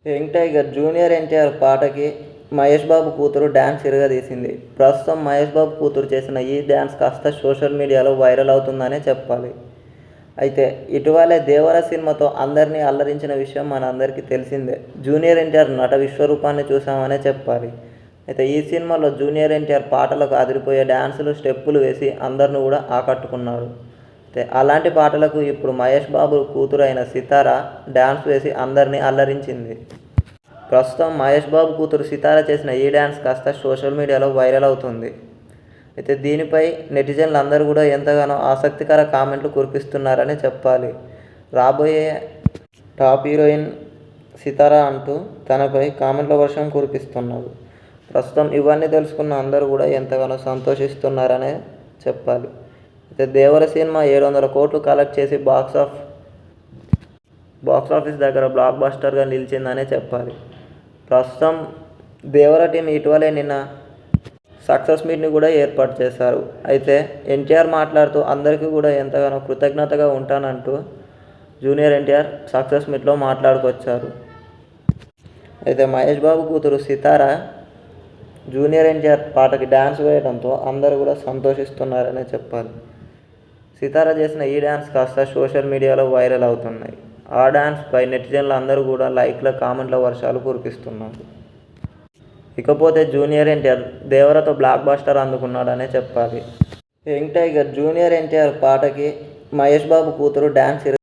Young tiger junior NTR పాటకి మహేష్ బాబు కూతురు dance ఇరగదీసింది. ప్రస్తుతం మహేష్ బాబు కూతురు చేసిన ఈ డ్యాన్స్ కాస్త సోషల్ మీడియాలో వైరల్ అవుతుందనే చెప్పాలి. అయితే ఇటీవలే దేవర సినిమాతో అందరినీ అల్లరించిన విషయం మనందరికీ తెలిసిందే. జూనియర్ ఎన్టీఆర్ నట విశ్వరూపాన్ని చూసామనే చెప్పాలి. అయితే ఈ సినిమాలో జూనియర్ ఎన్టీఆర్ పాటలకు అదిరిపోయే డ్యాన్సులు, స్టెప్పులు వేసి అందరిని కూడా ఆకట్టుకున్నాడు. అయితే అలాంటి పాటలకు ఇప్పుడు మహేష్ బాబు కూతురు అయిన సితార డ్యాన్స్ వేసి అందరినీ అల్లరించింది. ప్రస్తుతం మహేష్ బాబు కూతురు సితార చేసిన ఈ డ్యాన్స్ కాస్త సోషల్ మీడియాలో వైరల్ అవుతుంది. అయితే దీనిపై నెటిజన్లు అందరూ కూడా ఎంతగానో ఆసక్తికర కామెంట్లు కురిపిస్తున్నారని చెప్పాలి. రాబోయే టాప్ హీరోయిన్ సితార అంటూ తనపై కామెంట్ల వర్షం కురిపిస్తున్నారు. ప్రస్తుతం ఇవన్నీ తెలుసుకున్న అందరూ కూడా ఎంతగానో సంతోషిస్తున్నారనే చెప్పాలి. అయితే దేవర సినిమా 700 కోట్లు కలెక్ట్ చేసి బాక్సాఫీస్ దగ్గర బ్లాక్ బస్టర్గా నిలిచిందనే చెప్పాలి. ప్రస్తుతం దేవర టీం ఇటీవలే నిన్న సక్సెస్ మీట్ని కూడా ఏర్పాటు చేశారు. అయితే ఎన్టీఆర్ మాట్లాడుతూ అందరికీ కూడా ఎంతగానో కృతజ్ఞతగా ఉంటానంటూ జూనియర్ ఎన్టీఆర్ సక్సెస్ మీట్లో మాట్లాడుకొచ్చారు. అయితే మహేష్ బాబు కూతురు సితార జూనియర్ ఎన్టీఆర్ పాటకి డ్యాన్స్ వేయడంతో అందరూ కూడా సంతోషిస్తున్నారనే చెప్పాలి. సితార చేసిన ఈ డ్యాన్స్ కాస్త సోషల్ మీడియాలో వైరల్ అవుతున్నాయి. ఆ డ్యాన్స్పై నెటిజన్లు అందరూ కూడా లైక్ల, కామెంట్ల వర్షాలు కురిపిస్తున్నారు. ఇకపోతే జూనియర్ ఎన్టీఆర్ దేవరతో బ్లాక్ బస్టర్ అందుకున్నాడనే చెప్పాలి. యంగ్ టైగర్ జూనియర్ ఎన్టీఆర్ పాటకి మహేష్ బాబు కూతురు డ్యాన్స్